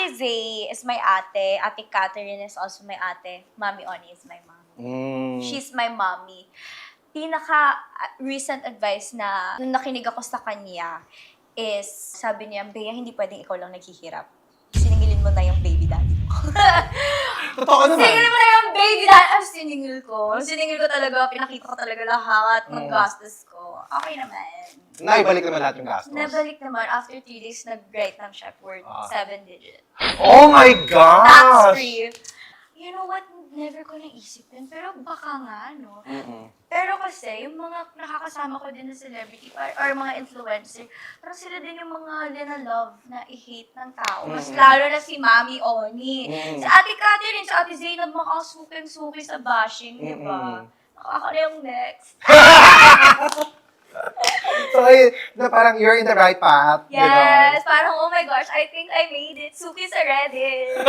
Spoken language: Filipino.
Ate Zay is my ate. Ate Catherine is also my ate. Mami Oni is my mom. She's my mommy. Pinaka-recent advice na nung nakinig ako sa kanya is, sabi niya, Bea, hindi pwedeng ikaw lang naghihirap. Siningilin mo na yung baby daddy mo. Totoo naman. Siningil mo na yung baby daddy. Siningil ko. Siningil ko talaga. Pinakita ko talaga lahat ng gastos ko. Okay naman. Naibalik naman lahat yung gastos. Nabalik naman. After 3 days, nag-write ng check worth 7 digits. Oh my gosh! Tax free. You know what? Never ko naisip yun. Pero baka nga, no? Pero kasi, yung mga nakakasama ko din na celebrity or mga influencer, parang sila din yung mga love na i-hate ng tao. Mas lalo na si Mami Oni. Si Ate Catherine, si Ate Zainab, makakasuking-suki sa bashing, di ba? Ako na yung next. So, na parang you're in the right path. Yes, parang oh my gosh, I think I made it. Suki sa Reddit.